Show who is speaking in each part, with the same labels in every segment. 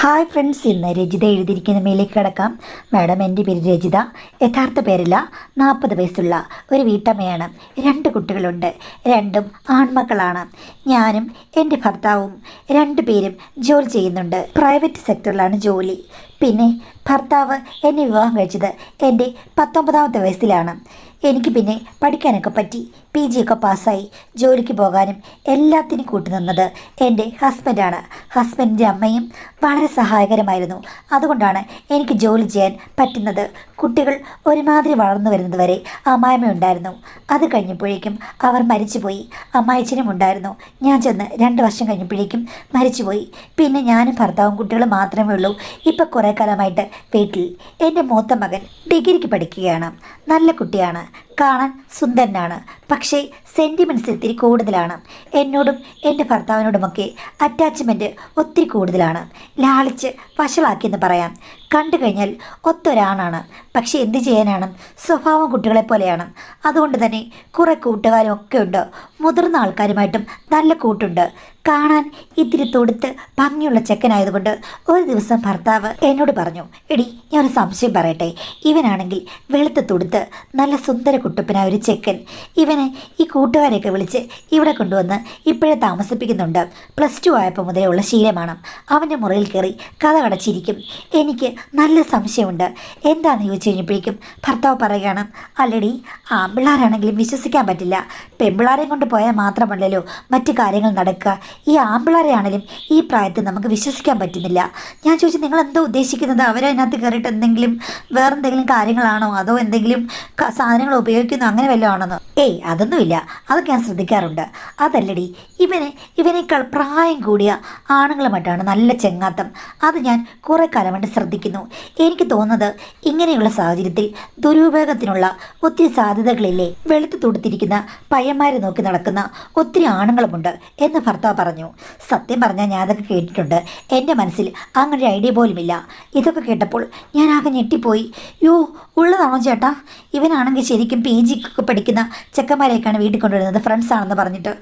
Speaker 1: Hi friends, ഇന്ന് രജിത എഴുതിയിരിക്കുന്ന മേലേക്ക് കിടക്കാം. മാഡം, എൻ്റെ പേര് രജിത. യഥാർത്ഥ പേരില്ല. 40 വയസ്സുള്ള ഒരു വീട്ടമ്മയാണ്. 2 കുട്ടികളുണ്ട്. 2ഉം ആൺമക്കളാണ്. ഞാനും എൻ്റെ ഭർത്താവും 2 പേരും ജോലി ചെയ്യുന്നുണ്ട്. പ്രൈവറ്റ് സെക്ടറിലാണ് ജോലി. പിന്നെ ഭർത്താവ് എന്നെ വിവാഹം കഴിച്ചത് എൻ്റെ 19ാമത്തെ വയസ്സിലാണ്. എനിക്ക് പിന്നെ പഠിക്കാനൊക്കെ പറ്റി. PG ഒക്കെ പാസ്സായി ജോലിക്ക് പോകാനും എല്ലാത്തിനും കൂട്ടുനിന്നത് എൻ്റെ ഹസ്ബൻഡാണ്. ഹസ്ബൻഡിൻ്റെ അമ്മയും വളരെ സഹായകരമായിരുന്നു. അതുകൊണ്ടാണ് എനിക്ക് ജോലി ചെയ്യാൻ പറ്റുന്നത്. കുട്ടികൾ ഒരുമാതിരി വളർന്നു വരുന്നത് വരെ അമ്മായിമ്മ ഉണ്ടായിരുന്നു. അത് കഴിഞ്ഞപ്പോഴേക്കും അവർ മരിച്ചുപോയി. അമ്മായിച്ചനും ഉണ്ടായിരുന്നു. ഞാൻ ചെന്ന് 2 വർഷം കഴിഞ്ഞപ്പോഴേക്കും മരിച്ചുപോയി. പിന്നെ ഞാനും ഭർത്താവും കുട്ടികളും മാത്രമേ ഉള്ളൂ. ഇപ്പം കുറേ കാലമായിട്ട് വീട്ടിൽ. എൻ്റെ മൂത്ത മകൻ ഡിഗ്രിക്ക് പഠിക്കുകയാണ്. നല്ല കുട്ടിയാണ്. കാണാൻ സുന്ദരനാണ്. പക്ഷേ സെൻറ്റിമെൻറ്റ്സ് ഇത്തിരി കൂടുതലാണ്. എന്നോടും എൻ്റെ ഭർത്താവിനോടുമൊക്കെ അറ്റാച്ച്മെൻറ്റ് ഒത്തിരി കൂടുതലാണ്. ലാളിച്ച് വഷളാക്കിയെന്ന് പറയാം. കണ്ടു കഴിഞ്ഞാൽ ഒത്തൊരാണാണ്. പക്ഷേ എന്ത് ചെയ്യാനാണ്, സ്വഭാവം കുട്ടികളെ പോലെയാണ്. അതുകൊണ്ട് തന്നെ കുറേ കൂട്ടുകാരും ഒക്കെ ഉണ്ട്. മുതിർന്ന ആൾക്കാരുമായിട്ടും നല്ല കൂട്ടുണ്ട്. കാണാൻ ഇത്തിരി തൊടുത്ത് ഭംഗിയുള്ള ചെക്കനായതുകൊണ്ട് ഒരു ദിവസം ഭർത്താവ് എന്നോട് പറഞ്ഞു, എടി ഞാനൊരു സംശയം പറയട്ടെ, ഇവനാണെങ്കിൽ വെളുത്ത് തൊടുത്ത് നല്ല സുന്ദര കുട്ടപ്പനായ ഒരു ചെക്കൻ. ഇവനെ ഈ കൂട്ടുകാരെയൊക്കെ വിളിച്ച് ഇവിടെ കൊണ്ടുവന്ന് ഇപ്പോഴേ താമസിപ്പിക്കുന്നുണ്ട്. +2 ആയപ്പോൾ മുതലേ ഉള്ള ശീലമാണ്. അവൻ്റെ മുറിയിൽ കയറി കഥ കടച്ചിരിക്കും. എനിക്ക് നല്ല സംശയമുണ്ട്. എന്താണെന്ന് ചോദിച്ചു കഴിഞ്ഞപ്പോഴേക്കും ഭർത്താവ് പറയുകയാണ്, അല്ലടി, ആൺപിള്ളാരാണെങ്കിലും വിശ്വസിക്കാൻ പറ്റില്ല. പെൺപിള്ളാരെയും കൊണ്ട് പോയാൽ മാത്രമല്ലല്ലോ മറ്റു കാര്യങ്ങൾ നടക്കുക. ഈ ആൺപിള്ളാരെയാണെങ്കിലും ഈ പ്രായത്തിൽ നമുക്ക് വിശ്വസിക്കാൻ പറ്റുന്നില്ല. ഞാൻ ചോദിച്ചു, നിങ്ങൾ എന്തോ ഉദ്ദേശിക്കുന്നത്? അവരതിനകത്ത് കയറിയിട്ട് എന്തെങ്കിലും വേറെന്തെങ്കിലും കാര്യങ്ങളാണോ, അതോ എന്തെങ്കിലും സാധനങ്ങൾ ഉപയോഗിക്കുന്നോ, അങ്ങനെ വല്ലതും ആണെന്നോ? ഏയ്, അതൊന്നുമില്ല. അതൊക്കെ ഞാൻ ശ്രദ്ധിക്കാറുണ്ട്. അതല്ലടി, ഇവനേക്കാൾ പ്രായം കൂടിയ ആണുങ്ങളുമായിട്ടാണ് നല്ല ചെങ്ങാത്തം. അത് ഞാൻ കുറേ കാലമായിട്ട് ശ്രദ്ധിക്കുന്നു. എനിക്ക് തോന്നുന്നത് ഇങ്ങനെയുള്ള സാഹചര്യത്തിൽ ദുരുപയോഗത്തിനുള്ള ഒത്തിരി സാധ്യതകളില്ലേ. വെളുത്ത് തൊടുത്തിരിക്കുന്ന പയ്യന്മാരെ നോക്കി നടക്കുന്ന ഒത്തിരി ആണുങ്ങളുമുണ്ട് എന്ന് ഭർത്താവ് പറഞ്ഞു. സത്യം പറഞ്ഞാൽ ഞാൻ അതൊക്കെ കേട്ടിട്ടുണ്ട്. എൻ്റെ മനസ്സിൽ അങ്ങനെ ഒരു ഐഡിയ പോലുമില്ല. ഇതൊക്കെ കേട്ടപ്പോൾ ഞാൻ ആകെ ഞെട്ടിപ്പോയി. ഉള്ളതാണോ ചേട്ടാ? ഇവനാണെങ്കിൽ ശരിക്കും PG ഒക്കെ പഠിക്കുന്ന ചെക്കന്മാരെയൊക്കെയാണ് വീട്ടിൽ കൊണ്ടുവരുന്നത്, ഫ്രണ്ട്സ് ആണെന്ന് പറഞ്ഞിട്ട്.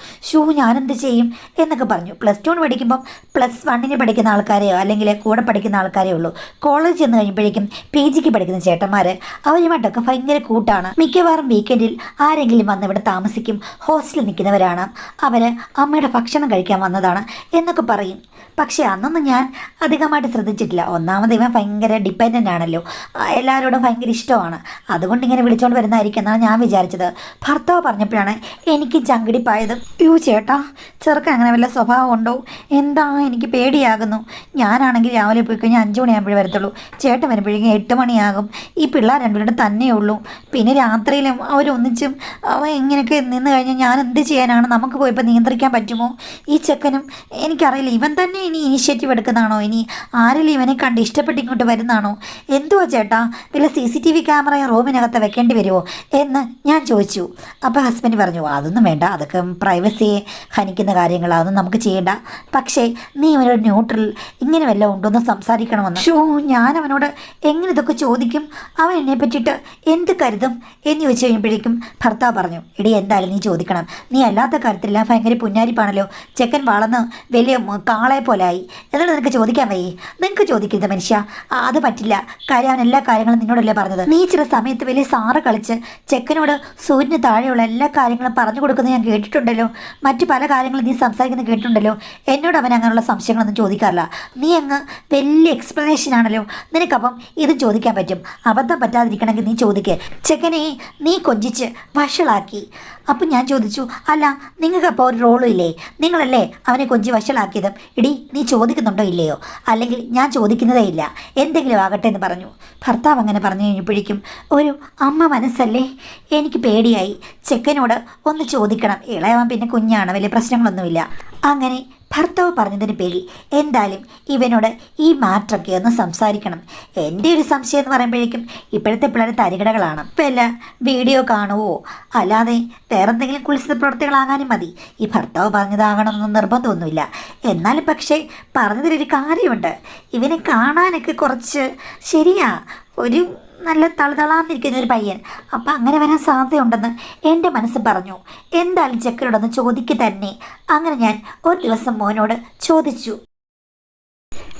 Speaker 1: ഞാനെന്ത് ചെയ്യും എന്നൊക്കെ പറഞ്ഞു. +2 പഠിക്കുമ്പം +1 പഠിക്കുന്ന ആൾക്കാരെയോ അല്ലെങ്കിൽ കൂടെ പഠിക്കുന്ന ആൾക്കാരേ ഉള്ളൂ. കോളേജ് ചെന്ന് കഴിയുമ്പോഴേക്കും PGക്ക് പഠിക്കുന്ന ചേട്ടന്മാർ അവരുമായിട്ടൊക്കെ ഭയങ്കര കൂട്ടാണ്. മിക്കവാറും വീക്കെൻഡിൽ ആരെങ്കിലും വന്ന് ഇവിടെ താമസിക്കും. ഹോസ്റ്റലിൽ നിൽക്കുന്നവരാണ്. അവർ അമ്മയുടെ ഭക്ഷണം കഴിക്കാൻ വന്നതാണ് എന്നൊക്കെ പറയും. പക്ഷേ അന്നൊന്നും ഞാൻ അധികമായിട്ട് ശ്രദ്ധിച്ചിട്ടില്ല. ഒന്നാമത് ഇവൻ ഭയങ്കര ഡിപ്പെൻഡൻ്റ് ആണല്ലോ, എല്ലാവരോടും ഭയങ്കര ഇഷ്ടമാണ്. അതുകൊണ്ട് ഇങ്ങനെ വിളിച്ചുകൊണ്ട് വരുന്നതായിരിക്കും എന്നാണ് ഞാൻ വിചാരിച്ചത്. ഭർത്താവ് പറഞ്ഞപ്പോഴാണ് എനിക്ക് ചങ്കിടിപ്പായത്. ചേട്ടാ, ചെറുക്കൻ അങ്ങനെ വല്ല സ്വഭാവം ഉണ്ടോ? എന്താ, എനിക്ക് പേടിയാകുന്നു. ഞാനാണെങ്കിൽ രാവിലെ പോയി കഴിഞ്ഞാൽ 5 മണിയാകുമ്പോഴേ വരത്തുള്ളൂ. ചേട്ടൻ വരുമ്പോഴേക്കും 8 മണിയാകും. ഈ പിള്ളേർ 2 പേരുടെ തന്നെ ഉള്ളൂ. പിന്നെ രാത്രിയിലും അവരൊന്നിച്ചും ഇങ്ങനെയൊക്കെ നിന്ന് കഴിഞ്ഞാൽ ഞാൻ എന്ത് ചെയ്യാനാണ്? നമുക്ക് പോയപ്പോൾ നിയന്ത്രിക്കാൻ പറ്റുമോ? ഈ ചെക്കനും എനിക്കറിയില്ല, ഇവൻ തന്നെ ഇനി ഇനിഷ്യേറ്റീവ് എടുക്കുന്നതാണോ, ഇനി ആരെങ്കിലും ഇവനെ കണ്ട് ഇഷ്ടപ്പെട്ട് ഇങ്ങോട്ട് വരുന്നതാണോ? എന്തുവാ ചേട്ടാ, വല്ല CCTV ക്യാമറ റൂമിനകത്ത് വെക്കേണ്ടി വരുമോ എന്ന് ഞാൻ ചോദിച്ചു. അപ്പോൾ ഹസ്ബൻഡ് പറഞ്ഞു, അതൊന്നും വേണ്ട, അതൊക്കെ പ്രൈവസിയെ ഹനിക്കുന്ന കാര്യങ്ങളാണെന്നും നമുക്ക് ചെയ്യേണ്ട. പക്ഷേ നീ അവനോട് ന്യൂട്രൽ ഇങ്ങനെ വല്ലതും ഉണ്ടോയെന്ന് സംസാരിക്കണമെന്ന്. ഞാൻ അവനോട് എങ്ങനെ ഇതൊക്കെ ചോദിക്കും? അവൻ എന്നെ പറ്റിയിട്ട് എന്ത് കരുതും എന്ന് ചോദിച്ചു കഴിയുമ്പോഴേക്കും ഭർത്താവ് പറഞ്ഞു, എടി എന്തായാലും നീ ചോദിക്കണം. നീ അല്ലാത്ത കാര്യത്തിലെല്ലാം ഭയങ്കര പുന്നാരിപ്പാണല്ലോ. ചെക്കൻ വളർന്ന് വലിയ കാളെ പോലായി. എന്നിട്ട് നിനക്ക് ചോദിക്കാൻ വയ്യേ? നിനക്ക് ചോദിക്കരുത് മനുഷ്യ, അത് പറ്റില്ല. കാര്യം അവൻ എല്ലാ കാര്യങ്ങളും നിന്നോടല്ലേ പറഞ്ഞത്. നീ ചില സമയത്ത് വലിയ സാറ് കളിച്ച് ചെക്കനോട് സൂര്യന് താഴെയുള്ള എല്ലാ കാര്യങ്ങളും പറഞ്ഞു കൊടുക്കുന്നത് ഞാൻ കേട്ടിട്ടുണ്ടല്ലോ. മറ്റു പല കാര്യങ്ങളും നീ സംസാരിക്കുന്നത് കേട്ടിട്ടുണ്ടല്ലോ. എന്നോട് അവൻ അങ്ങനെയുള്ള സംശയങ്ങളൊന്നും ചോദിക്കാറില്ല. നീ അങ്ങ് വലിയ എക്സ്പ്ലനേഷൻ ആണല്ലോ. നിനക്കപ്പം ഇത് ചോദിക്കാൻ പറ്റും. അബദ്ധം പറ്റാതിരിക്കണമെങ്കിൽ നീ ചോദിക്കുക. ചെക്കനെ നീ കൊഞ്ചിച്ച് വഷളാക്കി. അപ്പം ഞാൻ ചോദിച്ചു, അല്ല നിങ്ങൾക്കപ്പോൾ ഒരു റോളും ഇല്ലേ? നിങ്ങളല്ലേ അവനെ കൊഞ്ചി വഷളാക്കിയത്. ഇടി, നീ ചോദിക്കുന്നുണ്ടോ ഇല്ലയോ? അല്ലെങ്കിൽ ഞാൻ ചോദിക്കുന്നതേ ഇല്ല, എന്തെങ്കിലും ആകട്ടെ എന്ന് പറഞ്ഞു. ഭർത്താവ് അങ്ങനെ പറഞ്ഞു കഴിഞ്ഞപ്പോഴേക്കും ഒരു അമ്മ മനസ്സല്ലേ, എനിക്ക് പേടിയായി. ചെക്കനോട് ഒന്ന് ചോദിക്കണം. ഇളയവൻ പിന്നെ കുഞ്ഞാണ്, വലിയ പ്രശ്നങ്ങളൊന്നുമില്ല. അങ്ങനെ ഭർത്താവ് പറഞ്ഞതിന് പേരിൽ എന്തായാലും ഇവനോട് ഈ മാറ്ററൊക്കെ ഒന്ന് സംസാരിക്കണം. എൻ്റെ ഒരു സംശയം എന്ന് പറയുമ്പോഴേക്കും ഇപ്പോഴത്തെ പിള്ളേർ തരികിടകളാണ്. വല്ല വീഡിയോ കാണുവോ അല്ലാതെ വേറെന്തെങ്കിലും കുളിച്ച പ്രവൃത്തികളാകാനും മതി. ഈ ഭർത്താവ് പറഞ്ഞതാകണമെന്നൊന്നും നിർബന്ധമൊന്നുമില്ല. എന്നാലും പക്ഷേ പറഞ്ഞതിലൊരു കാര്യമുണ്ട്. ഇവനെ കാണാനൊക്കെ കുറച്ച് ശരിയാ, ഒരു നല്ല തളതളാന്നിരിക്കുന്ന ഒരു പയ്യൻ. അപ്പം അങ്ങനെ വരാൻ സാധ്യതയുണ്ടെന്ന് എൻ്റെ മനസ്സ് പറഞ്ഞു. എന്തായാലും ചെക്കനോടൊന്ന് ചോദിക്കുക തന്നെ. അങ്ങനെ ഞാൻ ഒരു ദിവസം മോനോട് ചോദിച്ചു,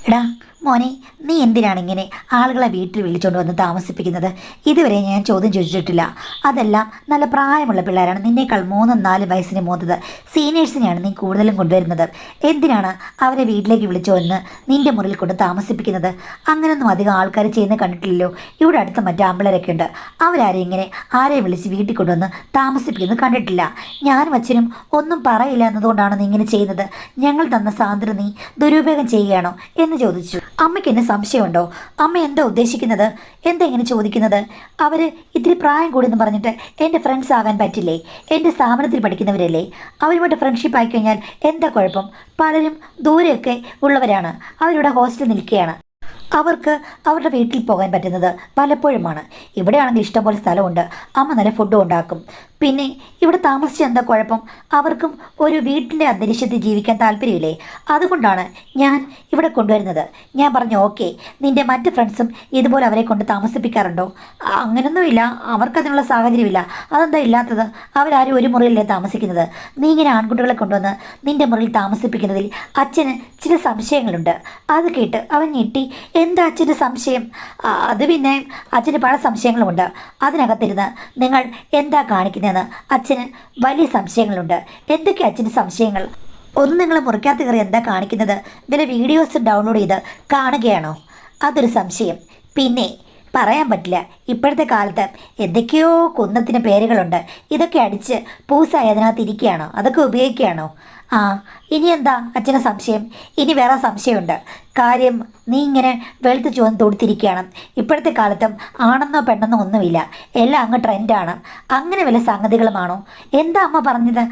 Speaker 1: എടാ മോനെ, നീ എന്തിനാണ് ഇങ്ങനെ ആളുകളെ വീട്ടിൽ വിളിച്ചുകൊണ്ട് വന്ന് താമസിപ്പിക്കുന്നത്? ഇതുവരെ ഞാൻ ചോദ്യം ചോദിച്ചിട്ടില്ല. അതെല്ലാം നല്ല പ്രായമുള്ള പിള്ളേരാണ്, നിന്നേക്കാൾ 3-4 വയസ്സിന് മൂത്തത് സീനിയേഴ്സിനെയാണ് നീ കൂടുതലും കൊണ്ടുവരുന്നത്. എന്തിനാണ് അവരെ വീട്ടിലേക്ക് വിളിച്ചു വന്ന് നിന്റെ മുറിയിൽ കൊണ്ട് താമസിപ്പിക്കുന്നത്? അങ്ങനെയൊന്നും അധികം ആൾക്കാർ ചെയ്യുന്നത് കണ്ടിട്ടില്ലല്ലോ. ഇവിടെ അടുത്ത മറ്റേ ആമ്പിളരൊക്കെ ഉണ്ട്, അവരാരും ഇങ്ങനെ ആരെ വിളിച്ച് വീട്ടിൽ കൊണ്ടുവന്ന് താമസിപ്പിക്കുന്നത് കണ്ടിട്ടില്ല. ഞാനും അച്ഛനും ഒന്നും പറയില്ല എന്നതുകൊണ്ടാണ് നീ ഇങ്ങനെ ചെയ്യുന്നത്. ഞങ്ങൾ തന്ന സ്വാതന്ത്ര്യം നീ ദുരുപയോഗം ചെയ്യുകയാണോ എന്ന് ചോദിച്ചു. അമ്മയ്ക്ക് എന്നെ സംശയമുണ്ടോ? അമ്മ എന്താ ഉദ്ദേശിക്കുന്നത്? എന്താ ഇങ്ങനെ ചോദിക്കുന്നത്? അവർ ഇത്തിരി പ്രായം കൂടിയെന്ന് പറഞ്ഞിട്ട് എൻ്റെ ഫ്രണ്ട്സ് ആകാൻ പറ്റില്ലേ? എൻ്റെ സ്ഥാപനത്തിൽ പഠിക്കുന്നവരല്ലേ? അവരുമായിട്ട് ഫ്രണ്ട്ഷിപ്പ് ആയിക്കഴിഞ്ഞാൽ എന്താ കുഴപ്പം? പലരും ദൂരെയൊക്കെ ഉള്ളവരാണ്, അവരിവിടെ ഹോസ്റ്റലിൽ നിൽക്കുകയാണ്. അവർക്ക് അവരുടെ വീട്ടിൽ പോകാൻ പറ്റുന്നത് പലപ്പോഴുമാണ്. ഇവിടെയാണെങ്കിൽ ഇഷ്ടംപോലെ സ്ഥലമുണ്ട്, അമ്മ നല്ല ഫുഡും ഉണ്ടാക്കും. പിന്നെ ഇവിടെ താമസിച്ച് എന്താ കുഴപ്പം? അവർക്കും ഒരു വീട്ടിൻ്റെ അന്തരീക്ഷത്തിൽ ജീവിക്കാൻ താല്പര്യമില്ലേ? അതുകൊണ്ടാണ് ഞാൻ ഇവിടെ കൊണ്ടുവരുന്നത്. ഞാൻ പറഞ്ഞു ഓക്കെ, നിൻ്റെ മറ്റ് ഫ്രണ്ട്സും ഇതുപോലെ അവരെ കൊണ്ട് താമസിപ്പിക്കാറുണ്ടോ? അങ്ങനൊന്നുമില്ല, അവർക്കതിനുള്ള സാഹചര്യമില്ല. അതെന്താ ഇല്ലാത്തത്? അവരാരും ഒരു മുറിയിലല്ലേ താമസിക്കുന്നത്? നീ ഇങ്ങനെ ആൺകുട്ടികളെ കൊണ്ടുവന്ന് നിൻ്റെ മുറിയിൽ താമസിപ്പിക്കുന്നതിൽ അച്ഛന് ചില സംശയങ്ങളുണ്ട്. അത് കേട്ട് അവൻ ഞെട്ടി. എന്താ അച്ഛൻ്റെ സംശയം? അത് പിന്നെ അച്ഛന് പല സംശയങ്ങളുമുണ്ട്. അതിനകത്തിരുന്ന് നിങ്ങൾ എന്താ കാണിക്കുന്നതെന്ന് അച്ഛന് വലിയ സംശയങ്ങളുണ്ട്. എന്തൊക്കെ അച്ഛൻ്റെ സംശയങ്ങൾ? ഒന്ന്, നിങ്ങൾ മുറിക്കകത്ത് കയറി എന്താ കാണിക്കുന്നത്? ഇതിലെ വീഡിയോസ് ഡൗൺലോഡ് ചെയ്ത് കാണുകയാണോ? അതൊരു സംശയം. പിന്നെ പറയാൻ പറ്റില്ല, ഇപ്പോഴത്തെ കാലത്ത് എന്തൊക്കെയോ കുന്നത്തിന് പേരുകളുണ്ട്. ഇതൊക്കെ അടിച്ച് പൂസായി അതിനകത്ത് ഇരിക്കുകയാണോ? അതൊക്കെ ഉപയോഗിക്കുകയാണോ? ഇനി എന്താ അച്ഛന് സംശയം? ഇനി വേറെ സംശയമുണ്ട്. കാര്യം, നീ ഇങ്ങനെ വെളുത്ത് ചുവന്ന് തൊടുത്തിരിക്കുകയാണ്. ഇപ്പോഴത്തെ കാലത്തും ആണെന്നോ പെണ്ണെന്നോ ഒന്നുമില്ല, എല്ലാം അങ്ങ് ട്രെൻഡാണ്. അങ്ങനെ വല്ല സംഗതികളുമാണോ? എന്താ അമ്മ പറഞ്ഞത്?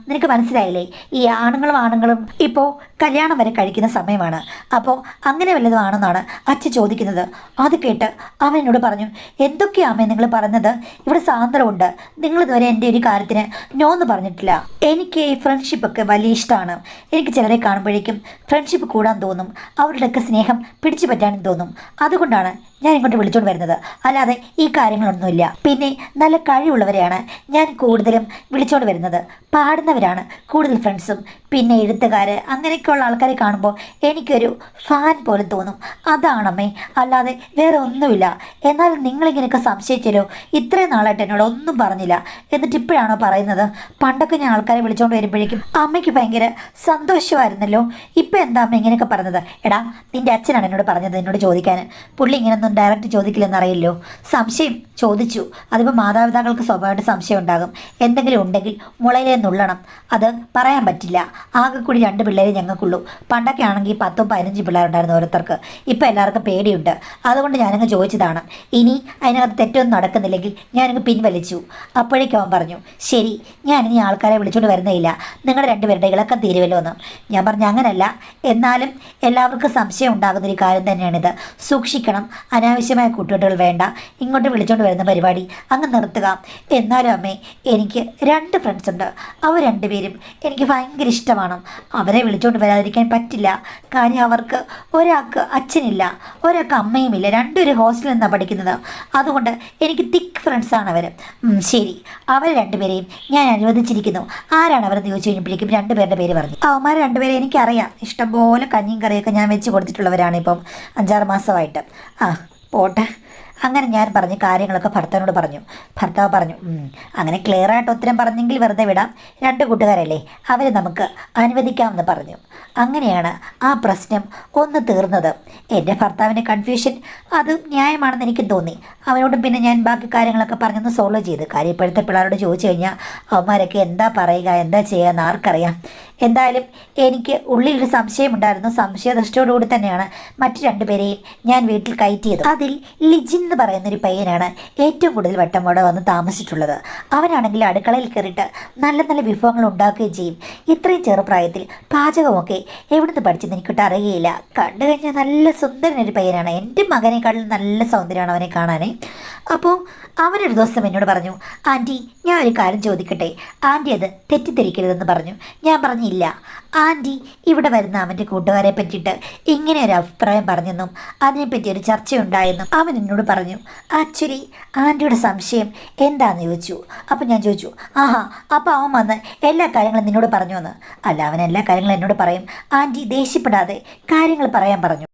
Speaker 1: നിനക്ക് മനസ്സിലായില്ലേ? ഈ ആണുങ്ങളും ഇപ്പോൾ കല്യാണം വരെ കഴിക്കുന്ന സമയമാണ്. അപ്പോൾ അങ്ങനെ വല്ലതും ആണെന്നാണ് അച്ഛൻ ചോദിക്കുന്നത്. അത് കേട്ട് അവൻ എന്നോട് പറഞ്ഞു, എന്തൊക്കെയാ അമ്മേ നിങ്ങൾ പറഞ്ഞത്? ഇവിടെ സ്വാതന്ത്ര്യമുണ്ട്. നിങ്ങളിതുവരെ എൻ്റെ ഒരു കാര്യത്തിന് നോ എന്ന് പറഞ്ഞിട്ടില്ല. എനിക്ക് ഈ ഫ്രണ്ട്ഷിപ്പൊക്കെ വലിയ ഇഷ്ടമാണ്. എനിക്ക് ചിലരെ കാണുമ്പോഴേക്കും ഫ്രണ്ട്ഷിപ്പ് കൂടാൻ തോന്നും, അവരുടെയൊക്കെ സ്നേഹം പിടിച്ചു പറ്റാനും തോന്നും. അതുകൊണ്ടാണ് ഞാൻ ഇങ്ങോട്ട് വിളിച്ചുകൊണ്ട് വരുന്നത്, അല്ലാതെ ഈ കാര്യങ്ങളൊന്നുമില്ല. പിന്നെ നല്ല കഴിവുള്ളവരെയാണ് ഞാൻ കൂടുതലും വിളിച്ചുകൊണ്ട് വരുന്നത്. പാടുന്നവരാണ് കൂടുതൽ ഫ്രണ്ട്സും. പിന്നെ എഴുത്തുകാർ, അങ്ങനെയൊക്കെയുള്ള ആൾക്കാരെ കാണുമ്പോൾ എനിക്കൊരു ഫാൻ പോലെ തോന്നും. അതാണമ്മേ, അല്ലാതെ വേറെ ഒന്നുമില്ല. എന്നാൽ നിങ്ങളിങ്ങനെയൊക്കെ സംശയിച്ചല്ലോ. ഇത്രയും നാളായിട്ട് എന്നോട് ഒന്നും പറഞ്ഞില്ല, എന്നിട്ട് ഇപ്പോഴാണോ പറയുന്നത്? പണ്ടൊക്കെ ഞാൻ ആൾക്കാരെ വിളിച്ചുകൊണ്ട് വരുമ്പോഴേക്കും അമ്മയ്ക്ക് ഭയങ്കര സന്തോഷമായിരുന്നല്ലോ. ഇപ്പം എന്താ അമ്മ ഇങ്ങനെയൊക്കെ പറഞ്ഞത്? എടാ, നിൻ്റെ അച്ഛനാണ് എന്നോട് പറഞ്ഞത് എന്നോട് ചോദിക്കാൻ. പുള്ളി ഇങ്ങനെയൊന്നും ഡയറക്റ്റ് ചോദിക്കില്ലെന്നറിയില്ലോ. സംശയം ചോദിച്ചു. അതിപ്പോൾ മാതാപിതാക്കൾക്ക് സ്വഭാവമായിട്ട് സംശയം ഉണ്ടാകും. എന്തെങ്കിലും ഉണ്ടെങ്കിൽ മുളയിലേ നുള്ളണം. അത് പറയാൻ പറ്റില്ല. ആകെ കൂടി 2 പിള്ളേരെ ഞങ്ങൾക്കുള്ളൂ. പണ്ടൊക്കെ ആണെങ്കിൽ 10-15 പിള്ളേരുണ്ടായിരുന്നു ഓരോരുത്തർക്ക്. ഇപ്പം എല്ലാവർക്കും പേടിയുണ്ട്. അതുകൊണ്ട് ഞാനങ്ങ് ചോദിച്ചതാണ്. ഇനി അതിനകത്ത് തെറ്റൊന്നും നടക്കുന്നില്ലെങ്കിൽ ഞാനങ്ങ് പിൻവലിച്ചു. അപ്പോഴേക്കും അവൻ പറഞ്ഞു, ശരി, ഞാനിനി ആൾക്കാരെ വിളിച്ചുകൊണ്ട് വരുന്നേയില്ല, നിങ്ങളുടെ 2 പേരുടെ ഇളക്കം തീരുമല്ലോ എന്ന്. ഞാൻ പറഞ്ഞു, അങ്ങനല്ല, എന്നാലും എല്ലാവർക്കും സംശയം ഉണ്ടാകുന്നൊരു കാര്യം തന്നെയാണിത്. സൂക്ഷിക്കണം. അനാവശ്യമായ കൂട്ടുകെട്ടുകൾ വേണ്ട. ഇങ്ങോട്ട് വിളിച്ചുകൊണ്ട് വരുന്ന പരിപാടി അങ്ങ് നിർത്തുക. എന്നാലും അമ്മേ, എനിക്ക് 2 ഫ്രണ്ട്സ് ഉണ്ട്. അവർ 2 പേരും എനിക്ക് ഭയങ്കര ഇഷ്ടമാണ്. അവരെ വിളിച്ചുകൊണ്ട് വരാതിരിക്കാൻ പറ്റില്ല. കാര്യം അവർക്ക് ഒരാൾക്ക് അച്ഛനില്ല, ഒരാൾക്ക് അമ്മയുമില്ല. 2 ഒരു ഹോസ്റ്റലിൽ നിന്നാണ് പഠിക്കുന്നത്. അതുകൊണ്ട് എനിക്ക് തിക്ക് ഫ്രണ്ട്സാണ് അവർ. ശരി, അവർ 2 പേരെയും ഞാൻ അനുവദിച്ചിരിക്കുന്നു. ആരാണ് അവരെന്ന് ചോദിച്ചു കഴിഞ്ഞപ്പോഴേക്കും 2 പേരുടെ പേര് പറഞ്ഞു. അവന്മാർ 2 പേരെ എനിക്കറിയാം. ഇഷ്ടംപോലെ കഞ്ഞിയും കറിയൊക്കെ ഞാൻ വെച്ച് കൊടുത്തിട്ടുള്ളവരാണ് ഇപ്പം 5-6 മാസമായിട്ട്. പോട്ടെ. അങ്ങനെ ഞാൻ പറഞ്ഞ കാര്യങ്ങളൊക്കെ ഭർത്താവിനോട് പറഞ്ഞു. ഭർത്താവ് പറഞ്ഞു, അങ്ങനെ ക്ലിയറായിട്ട് ഉത്തരം പറഞ്ഞെങ്കിൽ വെറുതെ വിടാം, 2 കൂട്ടുകാരല്ലേ, അവരെ നമുക്ക് അനുവദിക്കാമെന്ന് പറഞ്ഞു. അങ്ങനെയാണ് ആ പ്രശ്നം ഒന്ന് തീർന്നത്. എൻ്റെ ഭർത്താവിൻ്റെ കൺഫ്യൂഷൻ അത് ന്യായമാണെന്ന് എനിക്ക് തോന്നി. അവനോടും പിന്നെ ഞാൻ ബാക്കി കാര്യങ്ങളൊക്കെ പറഞ്ഞൊന്ന് സോൾവ് ചെയ്ത്. കാര്യം ഇപ്പോഴത്തെ പിള്ളേരോട് ചോദിച്ചു കഴിഞ്ഞാൽ അവന്മാരൊക്കെ എന്താ പറയുക, എന്താ ചെയ്യുക എന്ന് ആർക്കറിയാം. എന്തായാലും എനിക്ക് ഉള്ളിലൊരു സംശയമുണ്ടായിരുന്നു. സംശയദൃഷ്ടിയോടുകൂടി തന്നെയാണ് മറ്റു 2 പേരെയും ഞാൻ വീട്ടിൽ കയറ്റിയത്. അതിൽ ലിജിൻ എന്ന് പറയുന്നൊരു പയ്യനാണ് ഏറ്റവും കൂടുതൽ വട്ടം അവിടെ വന്ന് താമസിച്ചിട്ടുള്ളത്. അവനാണെങ്കിൽ അടുക്കളയിൽ കയറിയിട്ട് നല്ല നല്ല വിഭവങ്ങൾ ഉണ്ടാക്കുകയും ചെയ്യും. ഇത്രയും ചെറുപ്രായത്തിൽ പാചകമൊക്കെ എവിടുന്ന് പഠിച്ചെന്ന് എനിക്കിട്ട് അറിയുകയില്ല. കണ്ടു കഴിഞ്ഞാൽ നല്ല സുന്ദരനൊരു പയ്യനാണ്. എൻ്റെ മകനേക്കാളും നല്ല സൗന്ദര്യമാണ് അവനെ കാണാനേ. അപ്പോൾ അവനൊരു ദിവസം എന്നോട് പറഞ്ഞു, ആൻറ്റി, ഞാൻ ഒരു കാര്യം ചോദിക്കട്ടെ? ആൻറ്റി അത് തെറ്റിദ്ധരിക്കരുതെന്ന് പറഞ്ഞു. ഞാൻ പറഞ്ഞില്ല. ആൻറ്റി ഇവിടെ വരുന്ന അവൻ്റെ കൂട്ടുകാരെ പറ്റിയിട്ട് ഇങ്ങനെ ഒരു അഭിപ്രായം പറഞ്ഞെന്നും അതിനെപ്പറ്റി ഒരു ചർച്ചയുണ്ടായെന്നും അവൻ എന്നോട് പറഞ്ഞു. ആക്ച്വലി ആൻറ്റിയുടെ സംശയം എന്താണെന്ന് ചോദിച്ചു. അപ്പം ഞാൻ ചോദിച്ചു, അപ്പോൾ അവൻ വന്ന് എല്ലാ കാര്യങ്ങളും നിന്നോട് പറഞ്ഞു എന്ന്. അല്ല, അവൻ എല്ലാ കാര്യങ്ങളും എന്നോട് പറയും. ആൻറ്റി ദേഷ്യപ്പെടാതെ കാര്യങ്ങൾ പറയാൻ പറഞ്ഞു.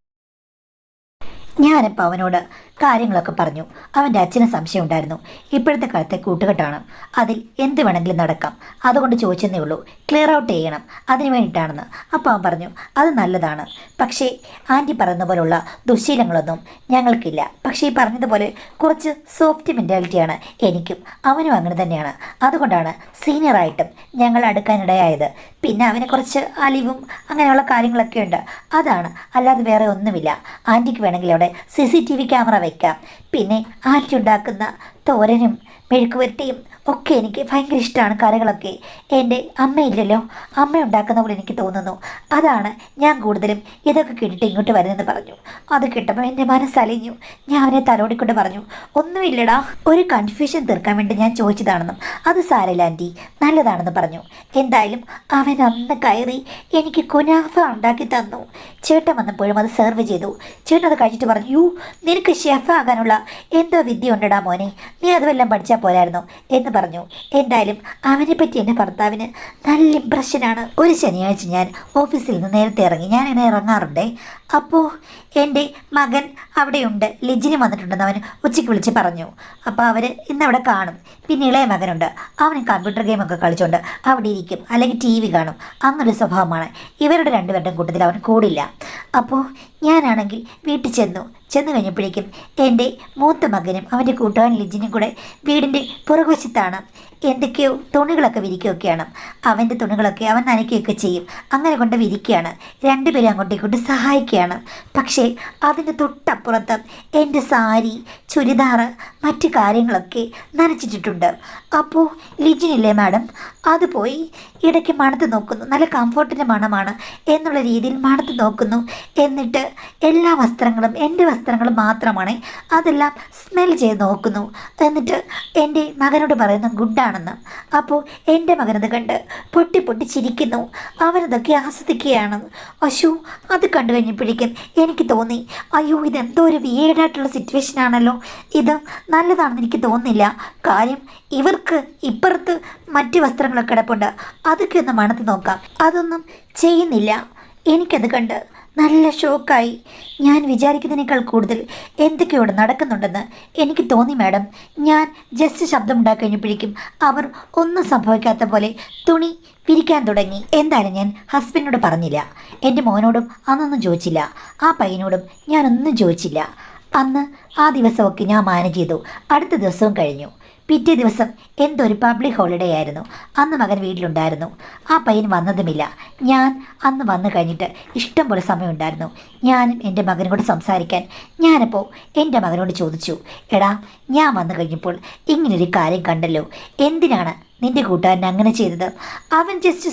Speaker 1: ഞാനിപ്പോൾ അവനോട് കാര്യങ്ങളൊക്കെ പറഞ്ഞു. അവൻ്റെ അച്ഛന് സംശയം ഉണ്ടായിരുന്നു. ഇപ്പോഴത്തെ കാലത്തെ കൂട്ടുകെട്ടാണ്, അതിൽ എന്ത് വേണമെങ്കിലും നടക്കാം, അതുകൊണ്ട് ചോദിച്ചെന്നേ ഉള്ളൂ, ക്ലിയർ ഔട്ട് ചെയ്യണം, അതിന് വേണ്ടിയിട്ടാണെന്ന്. അപ്പോൾ അവൻ പറഞ്ഞു അത് നല്ലതാണ്, പക്ഷേ ആൻറ്റി പറയുന്ന പോലുള്ള ദുശ്ശീലങ്ങളൊന്നും ഞങ്ങൾക്കില്ല. പക്ഷേ ഈ പറഞ്ഞതുപോലെ കുറച്ച് സോഫ്റ്റ് മെൻറ്റാലിറ്റിയാണ് എനിക്കും. അവനും അങ്ങനെ തന്നെയാണ്. അതുകൊണ്ടാണ് സീനിയറായിട്ടും ഞങ്ങൾ അടുക്കാനിടയായത്. പിന്നെ അവനെ കുറച്ച് അലിവും അങ്ങനെയുള്ള കാര്യങ്ങളൊക്കെ ഉണ്ട്, അതാണ്, അല്ലാതെ വേറെ ഒന്നുമില്ല. ആൻറ്റിക്ക് വേണമെങ്കിൽ അവിടെ CCTV ക്യാമറ വയ്ക്കാം. പിന്നെ ആൻറ്റി ഉണ്ടാക്കുന്ന തോരനും മെഴുക്കുവരട്ടിയും ഒക്കെ എനിക്ക് ഭയങ്കര ഇഷ്ടമാണ്. കറികളൊക്കെ എൻ്റെ അമ്മയില്ലല്ലോ, അമ്മ ഉണ്ടാക്കുന്ന പോലെ എനിക്ക് തോന്നുന്നു. അതാണ് ഞാൻ കൂടുതലും ഇതൊക്കെ കേട്ടിട്ട് ഇങ്ങോട്ട് വരുന്നതെന്ന് പറഞ്ഞു. അത് കേട്ടപ്പോൾ എൻ്റെ മനസ്സലിഞ്ഞു. ഞാൻ അവനെ തലോടിക്കൊണ്ട് പറഞ്ഞു, ഒന്നുമില്ലടാ, ഒരു കൺഫ്യൂഷൻ തീർക്കാൻ വേണ്ടി ഞാൻ ചോദിച്ചതാണെന്നും. അത് സാരമില്ല ആൻറ്റി, നല്ലതാണെന്ന് പറഞ്ഞു. എന്തായാലും അവൻ അന്ന് കയറി എനിക്ക് കുനാഫ ഉണ്ടാക്കി തന്നു. ചേട്ടൻ വന്നപ്പോഴും അത് സെർവ് ചെയ്തു. ചേട്ടൻ അത് കഴിച്ചിട്ട് പറഞ്ഞു, യൂ, നിനക്ക് ഷെഫ് ആകാനുള്ള എന്തോ വിദ്യ ഉണ്ടടാ മോനെ, നീ അതുമെല്ലാം പഠിച്ചാൽ പോരായിരുന്നു എന്ന് പറഞ്ഞു. എന്തായാലും അവനെ പറ്റി എൻ്റെ ഭർത്താവിന് നല്ല ഇമ്പ്രഷനാണ്. ഒരു ശനിയാഴ്ച ഞാൻ ഓഫീസിൽ നിന്ന് നേരത്തെ ഇറങ്ങി. ഞാൻ ഇങ്ങനെ ഇറങ്ങാറുണ്ടേ. അപ്പോൾ എൻ്റെ മകൻ അവിടെയുണ്ട്, ലിജിനി വന്നിട്ടുണ്ടെന്ന് അവൻ ഉച്ചയ്ക്ക് വിളിച്ച് പറഞ്ഞു. അപ്പോൾ അവർ ഇന്നവിടെ കാണും. പിന്നെ ഇളയ മകനുണ്ട്, അവന് കമ്പ്യൂട്ടർ ഗെയിമൊക്കെ കളിച്ചുകൊണ്ട് അവിടെ ഇരിക്കും, അല്ലെങ്കിൽ TV കാണും. അങ്ങനൊരു സ്വഭാവമാണ്. ഇവരുടെ രണ്ടുപേരുടെയും കൂട്ടത്തിൽ അവൻ കൂടില്ല. അപ്പോൾ ഞാനാണെങ്കിൽ വീട്ടിൽ ചെന്നു കഴിഞ്ഞപ്പോഴേക്കും എൻ്റെ മൂത്ത മകനും അവൻ്റെ കൂട്ടുകാരൻ ലിജിനും കൂടെ വീടിൻ്റെ പുറകുവശത്താണ് എന്തൊക്കെയോ തുണികളൊക്കെ വിരിക്കുകയൊക്കെയാണ്. അവൻ്റെ തുണികളൊക്കെ അവൻ നനയ്ക്കുകയൊക്കെ ചെയ്യും. അങ്ങനെ കൊണ്ട് വിരിക്കുകയാണ്. രണ്ടുപേരും അങ്ങോട്ടും ഇങ്ങോട്ടും സഹായിക്കുകയാണ്. പക്ഷേ അതിൻ്റെ തൊട്ടപ്പുറത്ത് എൻ്റെ സാരി, ചുരിദാറ്, മറ്റു കാര്യങ്ങളൊക്കെ നനച്ചിട്ടിട്ടുണ്ട്. അപ്പോൾ ലിജിനില്ലേ മാഡം, അത് പോയി ഇടയ്ക്ക് മണത്ത് നോക്കുന്നു. നല്ല കംഫർട്ടിൻ്റെ മണമാണ് എന്നുള്ള രീതിയിൽ മണത്ത് നോക്കുന്നു. എന്നിട്ട് എല്ലാ വസ്ത്രങ്ങളും എൻ്റെ വസ്ത്രങ്ങൾ മാത്രമാണ്, അതെല്ലാം സ്മെൽ ചെയ്ത് നോക്കുന്നു. എന്നിട്ട് എൻ്റെ മകനോട് പറയുന്നു ഗുഡാണെന്ന്. അപ്പോൾ എൻ്റെ മകനത് കണ്ട് പൊട്ടി പൊട്ടി ചിരിക്കുന്നു. അവനതൊക്കെ ആസ്വദിക്കുകയാണ്. അശു, അത് കണ്ടു കഴിഞ്ഞപ്പോഴേക്കും എനിക്ക് തോന്നി, അയ്യോ, ഇതെന്തോ ഒരു വിയേഡായിട്ടുള്ള സിറ്റുവേഷൻ ആണല്ലോ, ഇത് നല്ലതാണെന്ന് എനിക്ക് തോന്നുന്നില്ല. കാര്യം ഇവർക്ക് ഇപ്പുറത്ത് മറ്റ് വസ്ത്രങ്ങളൊക്കെ കിടപ്പുണ്ട്, അതൊക്കെ ഒന്ന് മണത്ത് നോക്കാം. അതൊന്നും ചെയ്യുന്നില്ല. എനിക്കത് കണ്ട് നല്ല ഷോക്കായി. ഞാൻ വിചാരിക്കുന്നതിനേക്കാൾ കൂടുതൽ എന്തൊക്കെയോ നടക്കുന്നുണ്ടെന്ന് എനിക്ക് തോന്നി മാഡം. ഞാൻ ജസ്റ്റ് ശബ്ദമുണ്ടാക്കി കഴിഞ്ഞപ്പോഴേക്കും അവർ ഒന്നും സംഭവിക്കാത്ത പോലെ തുണി പിരിക്കാൻ തുടങ്ങി. എന്തായാലും ഞാൻ ഹസ്ബൻഡിനോട് പറഞ്ഞില്ല, എൻ്റെ മോനോടും അന്നൊന്നും ചോദിച്ചില്ല, ആ പയ്യനോടും ഞാനൊന്നും ചോദിച്ചില്ല. അന്ന് ആ ദിവസമൊക്കെ ഞാൻ മാനേജ് ചെയ്തു. അടുത്ത ദിവസവും കഴിഞ്ഞു. പിറ്റേ ദിവസം എന്തോ ഒരു പബ്ലിക് ഹോളിഡേ ആയിരുന്നു. അന്ന് മകൻ വീട്ടിലുണ്ടായിരുന്നു. ആ പയ്യൻ വന്നതുമില്ല. ഞാൻ അന്ന് വന്നു കഴിഞ്ഞിട്ട് ഇഷ്ടം പോലെ സമയമുണ്ടായിരുന്നു. ഞാനും എൻ്റെ മകനും കൂടെ സംസാരിക്കാൻ. ഞാനപ്പോൾ എൻ്റെ മകനോട് ചോദിച്ചു, എടാ, ഞാൻ വന്നു കഴിഞ്ഞപ്പോൾ ഇങ്ങനൊരു കാര്യം കണ്ടല്ലോ, എന്തിനാണ് നിൻ്റെ കൂട്ടുകാരൻ അങ്ങനെ ചെയ്തത്? അവൻ ജസ്റ്റ്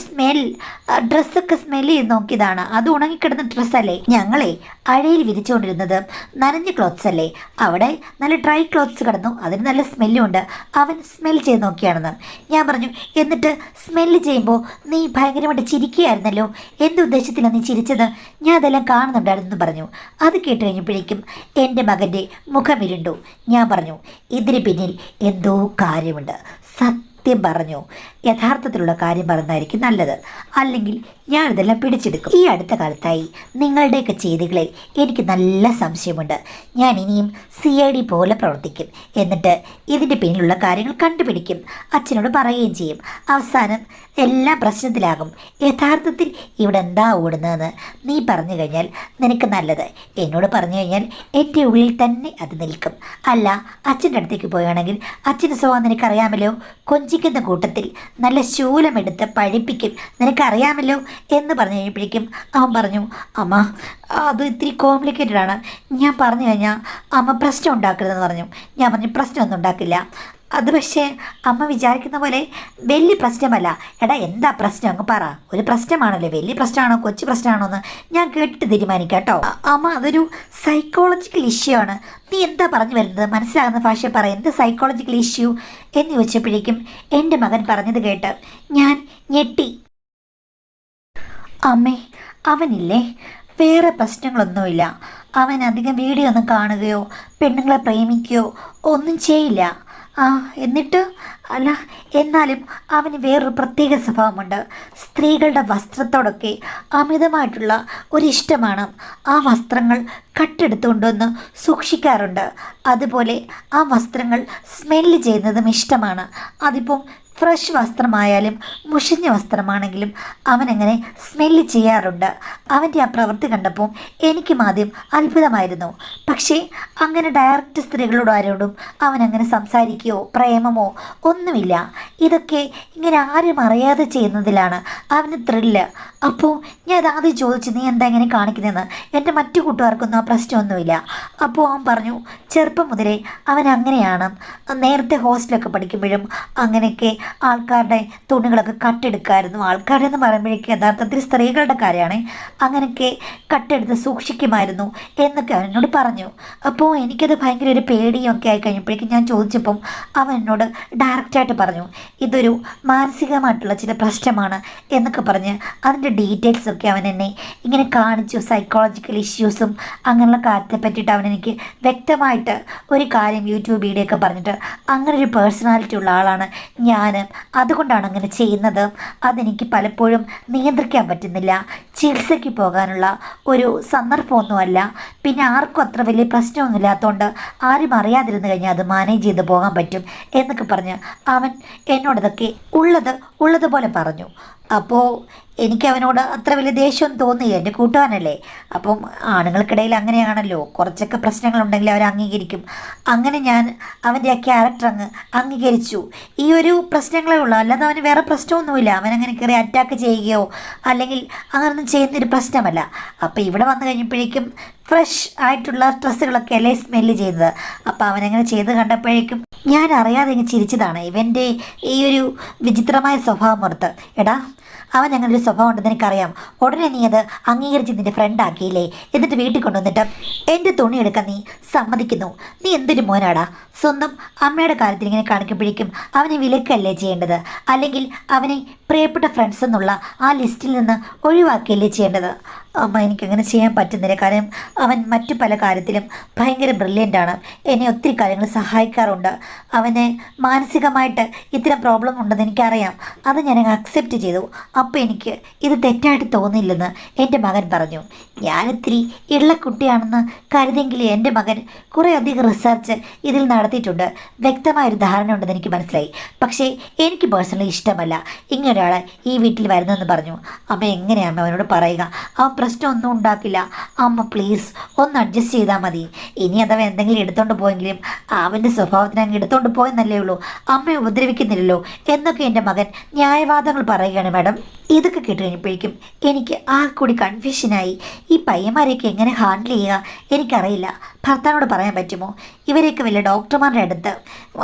Speaker 1: ഡ്രസ്സൊക്കെ സ്മെൽ ചെയ്ത് നോക്കിയതാണ്. അത് ഉണങ്ങിക്കിടന്ന ഡ്രസ്സല്ലേ, ഞങ്ങളെ അഴയിൽ വിരിച്ചുകൊണ്ടിരുന്നത് നനഞ്ഞ ക്ലോത്ത്സ് അല്ലേ, അവിടെ നല്ല ഡ്രൈ ക്ലോത്ത്സ് കിടന്നു, അതിന് നല്ല സ്മെല്ലും ഉണ്ട്. അവൻ സ്മെൽ ചെയ്ത് നോക്കിയാണെന്ന്. ഞാൻ പറഞ്ഞു, എന്നിട്ട് സ്മെല്ല് ചെയ്യുമ്പോൾ നീ ഭയങ്കരമായിട്ട് ചിരിക്കുകയായിരുന്നല്ലോ, എന്തുദ്ദേശത്തിലാണ് നീ ചിരിച്ചത്? ഞാൻ അതെല്ലാം കാണുന്നുണ്ടായിരുന്നു എന്ന് പറഞ്ഞു. അത് കേട്ട് കഴിഞ്ഞപ്പോഴേക്കും എൻ്റെ മകൻ്റെ മുഖം ഇരുണ്ടു. ഞാൻ പറഞ്ഞു, ഇതിന് പിന്നിൽ എന്തോ കാര്യമുണ്ട്, സത്യം പറഞ്ഞു, യഥാർത്ഥത്തിലുള്ള കാര്യം പറയുന്നതായിരിക്കും നല്ലത്, അല്ലെങ്കിൽ ഞാനിതെല്ലാം പിടിച്ചെടുക്കും. ഈ അടുത്ത കാലത്തായി നിങ്ങളുടെയൊക്കെ ചെയ്തികളിൽ എനിക്ക് നല്ല സംശയമുണ്ട്. ഞാൻ ഇനിയും CID പോലെ പ്രവർത്തിക്കും, എന്നിട്ട് ഇതിൻ്റെ പിന്നിലുള്ള കാര്യങ്ങൾ കണ്ടുപിടിക്കും, അച്ഛനോട് പറയുകയും ചെയ്യും. അവസാനം എല്ലാം പ്രശ്നത്തിലാകും. യഥാർത്ഥത്തിൽ ഇവിടെ എന്താ ഓടുന്നതെന്ന് നീ പറഞ്ഞു കഴിഞ്ഞാൽ നിനക്ക് നല്ലത്. എന്നോട് പറഞ്ഞു കഴിഞ്ഞാൽ എൻ്റെ ഉള്ളിൽ തന്നെ അത് നിൽക്കും. അല്ല, അച്ഛൻ്റെ അടുത്തേക്ക് പോവുകയാണെങ്കിൽ അച്ഛൻ്റെ സ്വഭാവം നിനക്കറിയാമല്ലോ, കൊഞ്ചിക്കുന്ന കൂട്ടത്തിൽ നല്ല ശൂലമെടുത്ത് പഴിപ്പിക്കും, നിനക്കറിയാമല്ലോ എന്ന് പറഞ്ഞു കഴിഞ്ഞപ്പോഴേക്കും അവൻ പറഞ്ഞു, അമ്മ, അത് ഇത്തിരി കോംപ്ലിക്കേറ്റഡ് ആണ്, ഞാൻ പറഞ്ഞു കഴിഞ്ഞാൽ അമ്മ പ്രശ്നം ഉണ്ടാക്കരുതെന്ന് പറഞ്ഞു. ഞാൻ പറഞ്ഞു, പ്രശ്നമൊന്നും ഉണ്ടാക്കില്ല, അത് പക്ഷേ അമ്മ വിചാരിക്കുന്ന പോലെ വലിയ പ്രശ്നമല്ല. എടാ, എന്താ പ്രശ്നം അങ്ങ് പറ. ഒരു പ്രശ്നമാണല്ലോ, വലിയ പ്രശ്നമാണോ കൊച്ചു പ്രശ്നമാണോ എന്ന് ഞാൻ കേട്ടിട്ട് തീരുമാനിക്കാം കേട്ടോ. അമ്മ, അതൊരു സൈക്കോളജിക്കൽ ഇഷ്യൂ ആണ്. നീ എന്താ പറഞ്ഞു വരുന്നത്? മനസ്സിലാകുന്ന ഭാഷ പറ, എന്ത് സൈക്കോളജിക്കൽ ഇഷ്യൂ എന്ന് ചോദിച്ചപ്പോഴേക്കും എൻ്റെ മകൻ പറഞ്ഞത് കേട്ട് ഞാൻ ഞെട്ടി. അമ്മേ, അവനില്ലേ, വേറെ പ്രശ്നങ്ങളൊന്നുമില്ല. അവൻ അധികം വീഡിയോ ഒന്നും കാണുകയോ പെണ്ണുങ്ങളെ പ്രേമിക്കുകയോ ഒന്നും ചെയ്യില്ല. ആ എന്നിട്ട് അല്ല, എന്നാലും അവന് വേറൊരു പ്രത്യേക സ്വഭാവമുണ്ട്. സ്ത്രീകളുടെ വസ്ത്രത്തോടൊക്കെ അമിതമായിട്ടുള്ള ഒരിഷ്ടമാണ്. ആ വസ്ത്രങ്ങൾ കട്ടെടുത്തുകൊണ്ടൊന്ന് സൂക്ഷിക്കാറുണ്ട്. അതുപോലെ ആ വസ്ത്രങ്ങൾ സ്മെല്ല് ചെയ്യുന്നതും ഇഷ്ടമാണ്. അതിപ്പം ഫ്രഷ് വസ്ത്രമായാലും മുഷിഞ്ഞ വസ്ത്രമാണെങ്കിലും അവനങ്ങനെ സ്മെല്ല് ചെയ്യാറുണ്ട്. അവൻ്റെ ആ പ്രവൃത്തി കണ്ടപ്പോൾ എനിക്കും ആദ്യം അത്ഭുതമായിരുന്നു. പക്ഷേ അങ്ങനെ ഡയറക്റ്റ് സ്ത്രീകളോട് ആരോടും അവനങ്ങനെ സംസാരിക്കുകയോ പ്രേമമോ ഒന്നുമില്ല. ഇതൊക്കെ ഇങ്ങനെ ആരും അറിയാതെ ചെയ്യുന്നതിലാണ് അവന് ത്രില്ല്. അപ്പോൾ ഞാൻ ആദ്യം ചോദിച്ചു, നീ എന്താ ഇങ്ങനെ കാണിക്കുന്നതെന്ന്. എൻ്റെ മറ്റു കൂട്ടുകാർക്കൊന്നും ആ പ്രശ്നമൊന്നുമില്ല. അപ്പോൾ അവൻ പറഞ്ഞു, ചെറുപ്പം മുതലേ അവൻ അങ്ങനെയാണ്. നേരത്തെ ഹോസ്റ്റലൊക്കെ പഠിക്കുമ്പോഴും അങ്ങനെയൊക്കെ ആൾക്കാരുടെ തുണികളൊക്കെ കട്ടെടുക്കായിരുന്നു. ആൾക്കാരുടെ എന്ന് പറയുമ്പോഴേക്കും യഥാർത്ഥത്തിൽ സ്ത്രീകളുടെ കാര്യമാണ്. അങ്ങനെയൊക്കെ കട്ടെടുത്ത് സൂക്ഷിക്കുമായിരുന്നു എന്നൊക്കെ അവൻ എന്നോട് പറഞ്ഞു. അപ്പോൾ എനിക്കത് ഭയങ്കര ഒരു പേടിയൊക്കെ ആയി കഴിഞ്ഞപ്പോഴേക്കും ഞാൻ ചോദിച്ചപ്പം അവൻ എന്നോട് ഡയറക്റ്റായിട്ട് പറഞ്ഞു, ഇതൊരു മാനസികമായിട്ടുള്ള ചില പ്രശ്നമാണ് എന്നൊക്കെ പറഞ്ഞ് അതിൻ്റെ ഡീറ്റെയിൽസൊക്കെ അവൻ എന്നെ ഇങ്ങനെ കാണിച്ചു. സൈക്കോളജിക്കൽ ഇഷ്യൂസും അങ്ങനെയുള്ള കാര്യത്തെ പറ്റിയിട്ട് അവൻ എനിക്ക് വ്യക്തമായിട്ട് ഒരു കാര്യം യൂട്യൂബ് വീഡിയോ ഒക്കെ പറഞ്ഞിട്ട്, അങ്ങനെ ഒരു പേഴ്സണാലിറ്റി ഉള്ള ആളാണ് ഞാൻ, അതുകൊണ്ടാണ് അങ്ങനെ ചെയ്യുന്നത്. അതെനിക്ക് പലപ്പോഴും നിയന്ത്രിക്കാൻ പറ്റുന്നില്ല. ചികിത്സയ്ക്ക് പോകാനുള്ള ഒരു സന്ദർഭമൊന്നുമല്ല. പിന്നെ ആർക്കും അത്ര വലിയ പ്രശ്നമൊന്നുമില്ലാത്തതുകൊണ്ട് ആരും അറിയാതിരുന്നു കഴിഞ്ഞാൽ അത് മാനേജ് ചെയ്ത് പോകാൻ പറ്റും എന്നൊക്കെ പറഞ്ഞ് അവൻ എന്നോടതൊക്കെ ഉള്ളതുപോലെ പറഞ്ഞു. അപ്പോൾ എനിക്ക് അവനോട് അത്ര വലിയ ദേഷ്യം തോന്നിയില്ല. എൻ്റെ കൂട്ടുകാരനല്ലേ. അപ്പം ആണുങ്ങൾക്കിടയിൽ അങ്ങനെയാണല്ലോ, കുറച്ചൊക്കെ പ്രശ്നങ്ങളുണ്ടെങ്കിൽ അവർ അംഗീകരിക്കും. അങ്ങനെ ഞാൻ അവൻ്റെ ആ ക്യാരക്ടർ അംഗീകരിച്ചു. ഈ ഒരു പ്രശ്നങ്ങളേ ഉള്ളൂ, അല്ലാതെ അവന് വേറെ പ്രശ്നമൊന്നുമില്ല. അവനങ്ങനെ കയറി അറ്റാക്ക് ചെയ്യുകയോ അല്ലെങ്കിൽ അങ്ങനൊന്നും ചെയ്യുന്നൊരു പ്രശ്നമല്ല. അപ്പോൾ ഇവിടെ വന്നു കഴിഞ്ഞപ്പോഴേക്കും ഫ്രഷ് ആയിട്ടുള്ള ഡ്രസ്സുകളൊക്കെ അല്ലേ സ്മെല്ല് ചെയ്യുന്നത്. അപ്പോൾ അവനങ്ങനെ ചെയ്ത് കണ്ടപ്പോഴേക്കും ഞാൻ അറിയാതെ ഇങ്ങ് ചിരിച്ചതാണ്. ഇവൻ്റെ ഈ ഒരു വിചിത്രമായ സ്വഭാവം ഓർത്ത്. എടാ, അവൻ അങ്ങനെ ഒരു സ്വഭാവം ഉണ്ടെന്ന് എനിക്കറിയാം. ഉടനെ നീ അത് അംഗീകരിച്ച് നിൻ്റെ ഫ്രണ്ട് ആക്കിയില്ലേ, എന്നിട്ട് വീട്ടിൽ കൊണ്ടുവന്നിട്ട് എൻ്റെ തുണി എടുക്കാൻ നീ സമ്മതിക്കുന്നു. നീ എന്തൊരു മോനാടാ. സ്വന്തം അമ്മയുടെ കാര്യത്തിൽ ഇങ്ങനെ കാണിക്കുമ്പോഴേക്കും അവനെ വിലക്കല്ലേ ചെയ്യേണ്ടത്, അല്ലെങ്കിൽ അവനെ പ്രിയപ്പെട്ട ഫ്രണ്ട്സ് എന്നുള്ള ആ ലിസ്റ്റിൽ നിന്ന് ഒഴിവാക്കിയല്ലേ ചെയ്യേണ്ടത്. അമ്മ, എനിക്കങ്ങനെ ചെയ്യാൻ പറ്റുന്നില്ല. കാരണം അവൻ മറ്റു പല കാര്യത്തിലും ഭയങ്കര ബ്രില്യൻ്റാണ്. എന്നെ ഒത്തിരി കാര്യങ്ങൾ സഹായിക്കാറുണ്ട്. അവന് മാനസികമായിട്ട് ഇത്തരം പ്രോബ്ലം ഉണ്ടെന്ന് എനിക്കറിയാം. അത് ഞാൻ അക്സെപ്റ്റ് ചെയ്തു. അപ്പോൾ എനിക്ക് ഇത് തെറ്റായിട്ട് തോന്നില്ലെന്ന് എൻ്റെ മകൻ പറഞ്ഞു. ഞാനിത്തിരി ഇള്ളക്കുട്ടിയാണെന്ന് കരുതെങ്കിൽ എൻ്റെ മകൻ കുറേ അധികം റിസർച്ച് ഇതിൽ നടത്തിയിട്ടുണ്ട്. വ്യക്തമായൊരു ധാരണ ഉണ്ടെന്ന് എനിക്ക് മനസ്സിലായി. പക്ഷേ എനിക്ക് പേഴ്സണലി ഇഷ്ടമല്ല ഇങ്ങനൊരാൾ ഈ വീട്ടിൽ വരുന്നതെന്ന് പറഞ്ഞു. അമ്മ, എങ്ങനെയാണ് അമ്മ അവനോട് പറയുക? അവൻ പ്രശ്നമൊന്നും ഉണ്ടാക്കില്ല. അമ്മ പ്ലീസ് ഒന്ന് അഡ്ജസ്റ്റ് ചെയ്താൽ മതി. ഇനി അഥവാ എന്തെങ്കിലും എടുത്തോണ്ട് പോയെങ്കിലും അവൻ്റെ സ്വഭാവത്തിന് അങ്ങ് എടുത്തോണ്ട് പോയെന്നല്ലേ ഉള്ളൂ, അമ്മയെ ഉപദ്രവിക്കുന്നില്ലല്ലോ എന്നൊക്കെ എൻ്റെ മകൻ ന്യായവാദങ്ങൾ പറയുകയാണ്. മാഡം, ഇതൊക്കെ കേട്ട് കഴിഞ്ഞപ്പോഴേക്കും എനിക്ക് ആ കൂടി കൺഫ്യൂഷനായി. ഈ പയ്യന്മാരെയൊക്കെ എങ്ങനെ ഹാൻഡിൽ ചെയ്യുക എനിക്കറിയില്ല. ഭർത്താവിനോട് പറയാൻ പറ്റുമോ? ഇവരെയൊക്കെ വലിയ ഡോക്ടർമാരുടെ അടുത്ത്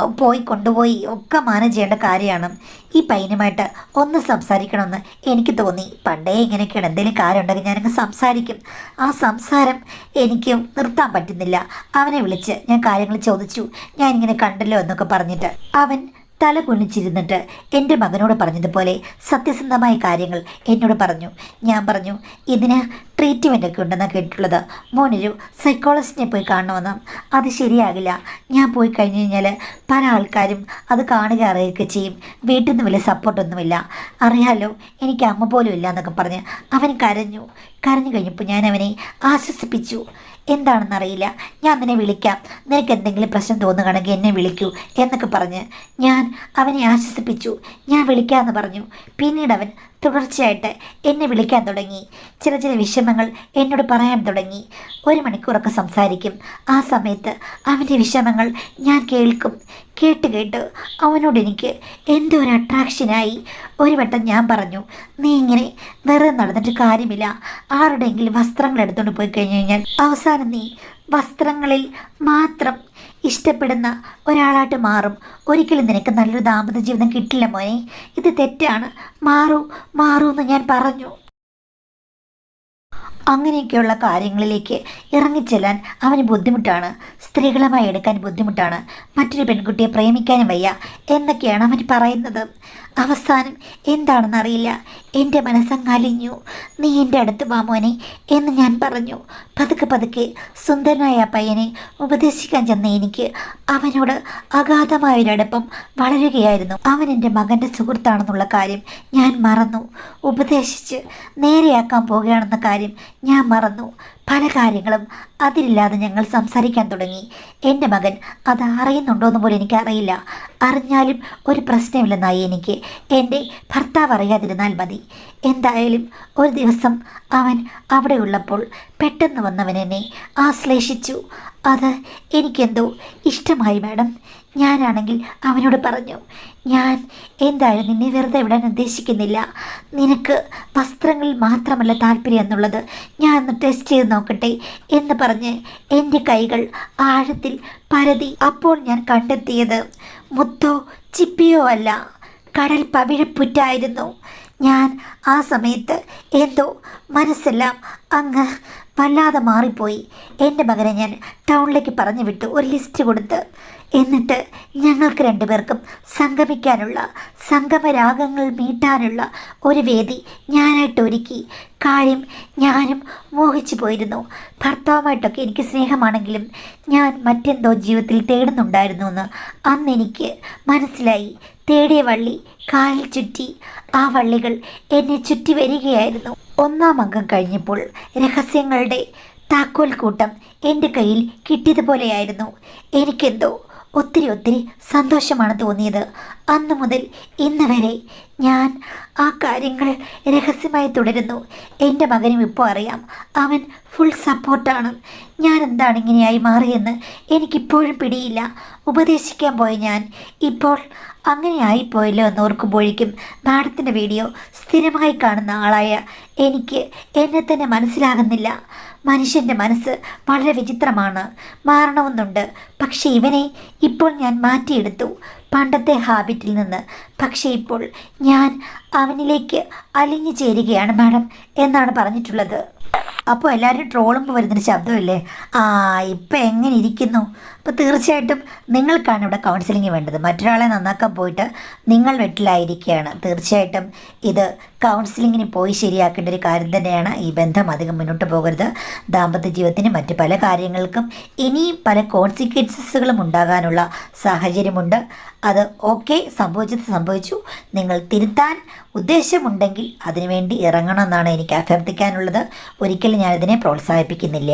Speaker 1: കൊണ്ടുപോയി ഒക്കെ മാനേജ് ചെയ്യേണ്ട കാര്യമാണ്. ഈ പയ്യനുമായിട്ട് ഒന്ന് സംസാരിക്കണമെന്ന് എനിക്ക് തോന്നി. പണ്ടേ ഇങ്ങനെയൊക്കെയാണ്, എന്തെങ്കിലും കാര്യം ഉണ്ടെങ്കിൽ ഞാനങ്ങ് സംസാരിക്കും. ആ സംസാരം എനിക്ക് നിർത്താൻ പറ്റുന്നില്ല. അവനെ വിളിച്ച് ഞാൻ കാര്യങ്ങൾ ചോദിച്ചു. ഞാൻ ഇങ്ങനെ കണ്ടല്ലോ എന്നൊക്കെ പറഞ്ഞിട്ട് അവൻ തല കുനിച്ചിരുന്നിട്ട് എൻ്റെ മകനോട് പറഞ്ഞതുപോലെ സത്യസന്ധമായ കാര്യങ്ങൾ എന്നോട് പറഞ്ഞു. ഞാൻ പറഞ്ഞു, ഇതിന് ട്രീറ്റ്മെൻറ്റൊക്കെ ഉണ്ടെന്നാണ് കേട്ടിട്ടുള്ളത്. മോനൊരു സൈക്കോളജിസ്റ്റിനെ പോയി കാണണമെന്ന്. അത് ശരിയാകില്ല. ഞാൻ പോയി കഴിഞ്ഞ് കഴിഞ്ഞാൽ പല ആൾക്കാരും അത് കാണുക അറിയുകയൊക്കെ ചെയ്യും. വീട്ടിൽ നിന്ന് വലിയ സപ്പോർട്ടൊന്നുമില്ല. അറിയാലോ, എനിക്ക് അമ്മ പോലും ഇല്ല എന്നൊക്കെ പറഞ്ഞ് അവൻ കരഞ്ഞു കഴിഞ്ഞപ്പോൾ ഞാൻ അവനെ ആശ്വസിപ്പിച്ചു. എന്താണെന്നറിയില്ല, ഞാൻ നിന്നെ വിളിക്കാം, നിനക്ക് എന്തെങ്കിലും പ്രശ്നം തോന്നുകയാണെങ്കിൽ എന്നെ വിളിക്കൂ എന്നൊക്കെ പറഞ്ഞ് ഞാൻ അവനെ ആശ്വസിപ്പിച്ചു. ഞാൻ വിളിക്കാമെന്ന് പറഞ്ഞു. പിന്നീട് അവൻ തുടർച്ചയായിട്ട് എന്നെ വിളിക്കാൻ തുടങ്ങി. ചില വിഷമങ്ങൾ എന്നോട് പറയാൻ തുടങ്ങി. 1 മണിക്കൂറൊക്കെ സംസാരിക്കും. ആ സമയത്ത് അവൻ്റെ വിഷമങ്ങൾ ഞാൻ കേൾക്കും. കേട്ട് അവനോട് എനിക്ക് എന്തോ ഒരു അട്രാക്ഷനായി. ഒരു വട്ടം ഞാൻ പറഞ്ഞു, നീ ഇങ്ങനെ വെറുതെ നടന്നിട്ട് കാര്യമില്ല. ആരുടെയെങ്കിലും വസ്ത്രങ്ങൾ എടുത്തുകൊണ്ട് പോയി കഴിഞ്ഞ് കഴിഞ്ഞാൽ അവസാനം നീ വസ്ത്രങ്ങളിൽ മാത്രം ഇഷ്ടപ്പെടുന്ന ഒരാളായിട്ട് മാറും. ഒരിക്കലും നിനക്ക് നല്ലൊരു ദാമ്പത്യ ജീവിതം കിട്ടില്ല മോനെ. ഇത് തെറ്റാണ്. മാറൂ എന്ന് ഞാൻ പറഞ്ഞു. അങ്ങനെയൊക്കെയുള്ള കാര്യങ്ങളിലേക്ക് ഇറങ്ങിച്ചെല്ലാൻ അവന് ബുദ്ധിമുട്ടാണ്. സ്ത്രീകളുമായി എടുക്കാൻ ബുദ്ധിമുട്ടാണ്. മറ്റൊരു പെൺകുട്ടിയെ പ്രേമിക്കാനും വയ്യ എന്നൊക്കെയാണ് അവൻ പറയുന്നത്. അവസാനം എന്താണെന്നറിയില്ല, എൻ്റെ മനസ്സങ്ങ് അലിഞ്ഞു. നീ എൻ്റെ അടുത്ത് വാ മോനെ എന്ന് ഞാൻ പറഞ്ഞു. പതുക്കെ പതുക്കെ സുന്ദരനായ ആ പയ്യനെ ഉപദേശിക്കാൻ ചെന്ന എനിക്ക് അവനോട് അഗാധമായൊരടുപ്പം വളരുകയായിരുന്നു. അവൻ എൻ്റെ മകൻ്റെ സുഹൃത്താണെന്നുള്ള കാര്യം ഞാൻ മറന്നു. ഉപദേശിച്ച് നേരെയാക്കാൻ പോകുകയാണെന്ന കാര്യം ഞാൻ മറന്നു. പല കാര്യങ്ങളും അതിലില്ലാതെ ഞങ്ങൾ സംസാരിക്കാൻ തുടങ്ങി. എൻ്റെ മകൻ അത് അറിയുന്നുണ്ടോയെന്ന് പോലും എനിക്കറിയില്ല. അറിഞ്ഞാലും ഒരു പ്രശ്നമില്ലെന്നായി എനിക്ക്. എൻ്റെ ഭർത്താവ് അറിയാതിരുന്നാൽ മതി. എന്തായാലും ഒരു ദിവസം അവൻ അവിടെ ഉള്ളപ്പോൾ പെട്ടെന്ന് വന്നവൻ എന്നെ ആശ്ലേഷിച്ചു. അത് എനിക്കെന്തോ ഇഷ്ടമായി മാഡം. ഞാനാണെങ്കിൽ അവനോട് പറഞ്ഞു, ഞാൻ എന്തായാലും നിന്നെ വെറുതെ വിടാൻ ഉദ്ദേശിക്കുന്നില്ല. നിനക്ക് വസ്ത്രങ്ങളിൽ മാത്രമല്ല താല്പര്യം എന്നുള്ളത് ഞാൻ ഒന്ന് ടെസ്റ്റ് ചെയ്ത് നോക്കട്ടെ എന്ന് പറഞ്ഞ് എൻ്റെ കൈകൾ ആഴത്തിൽ പരതി. അപ്പോൾ ഞാൻ കണ്ടെത്തിയത് മുത്തോ ചിപ്പിയോ അല്ല, കടൽ പവിഴപ്പുറ്റായിരുന്നു. ഞാൻ ആ സമയത്ത് എന്തോ മനസ്സെല്ലാം അങ്ങ് വല്ലാതെ മാറിപ്പോയി. എൻ്റെ മകനെ ഞാൻ ടൗണിലേക്ക് പറഞ്ഞു വിട്ടു, ഒരു ലിസ്റ്റ് കൊടുത്ത്. എന്നിട്ട് ഞങ്ങൾക്ക് രണ്ടുപേർക്കും സംഗമിക്കാനുള്ള, സംഗമരാഗങ്ങൾ മീട്ടാനുള്ള ഒരു വേദി ഞാനായിട്ട് ഒരുക്കി. കാര്യം ഞാനും മോഹിച്ചു പോയിരുന്നു. ഭർത്താവുമായിട്ടൊക്കെ എനിക്ക് സ്നേഹമാണെങ്കിലും ഞാൻ മറ്റെന്തോ ജീവിതത്തിൽ തേടുന്നുണ്ടായിരുന്നു എന്ന് അന്ന് എനിക്ക് മനസ്സിലായി. തേടിയ വള്ളി കാലിൽ ചുറ്റി. ആ വള്ളികൾ എന്നെ ചുറ്റി വരികയായിരുന്നു. ഒന്നാം അംഗം കഴിഞ്ഞപ്പോൾ രഹസ്യങ്ങളുടെ താക്കോൽ കൂട്ടം എൻ്റെ കയ്യിൽ കിട്ടിയതുപോലെയായിരുന്നു. എനിക്കെന്തോ ഒത്തിരി സന്തോഷമാണ് തോന്നിയത്. അന്നു മുതൽ ഇന്ന് വരെ ഞാൻ ആ കാര്യങ്ങൾ രഹസ്യമായി തുടരുന്നു. എൻ്റെ മകനും ഇപ്പോൾ അറിയാം. അവൻ ഫുൾ സപ്പോർട്ടാണ്. ഞാൻ എന്താണ് ഇങ്ങനെയായി മാറിയെന്ന് എനിക്കിപ്പോഴും പിടിയില്ല. ഉപദേശിക്കാൻ പോയ ഞാൻ ഇപ്പോൾ അങ്ങനെ ആയിപ്പോയല്ലോ എന്നോർക്കുമ്പോഴേക്കും മാഡത്തിൻ്റെ വീഡിയോ സ്ഥിരമായി കാണുന്ന ആളായ എനിക്ക് എന്നെ തന്നെ മനസ്സിലാകുന്നില്ല. മനുഷ്യൻ്റെ മനസ്സ് വളരെ വിചിത്രമാണ്. മാറണമെന്നുണ്ട്. പക്ഷേ ഇവനെ ഇപ്പോൾ ഞാൻ മാറ്റിയെടുത്തു പണ്ടത്തെ ഹാബിറ്റിൽ നിന്ന്. പക്ഷേ ഇപ്പോൾ ഞാൻ അവനിലേക്ക് അലിഞ്ഞു ചേരുകയാണ് മാഡം എന്നാണ് പറഞ്ഞിട്ടുള്ളത്. അപ്പോൾ എല്ലാവരും ട്രോളുമ്പോൾ വരുന്നൊരു ശബ്ദമില്ലേ, ഇപ്പം എങ്ങനെ ഇരിക്കുന്നു? അപ്പോൾ തീർച്ചയായിട്ടും നിങ്ങൾക്കാണ് ഇവിടെ കൗൺസിലിംഗ് വേണ്ടത്. മറ്റൊരാളെ നന്നാക്കാൻ പോയിട്ട് നിങ്ങൾ വെട്ടിലായിരിക്കുകയാണ്. തീർച്ചയായിട്ടും ഇത് കൗൺസിലിങ്ങിന് പോയി ശരിയാക്കേണ്ട ഒരു കാര്യം തന്നെയാണ്. ഈ ബന്ധം അധികം മുന്നോട്ട് പോകരുത്. ദാമ്പത്യ ജീവിതത്തിന് മറ്റ് പല കാര്യങ്ങൾക്കും ഇനിയും പല കോൺസിക്വൻസസുകളും ഉണ്ടാകാനുള്ള സാഹചര്യമുണ്ട്. അത് ഓക്കെ, സംഭവിച്ചത് സംഭവിച്ചു. നിങ്ങൾ തിരുത്താൻ ഉദ്ദേശമുണ്ടെങ്കിൽ അതിനുവേണ്ടി ഇറങ്ങണമെന്നാണ് എനിക്ക് അഭ്യർത്ഥിക്കാനുള്ളത്. ഒരിക്കലും ഞാനിതിനെ പ്രോത്സാഹിപ്പിക്കുന്നില്ല.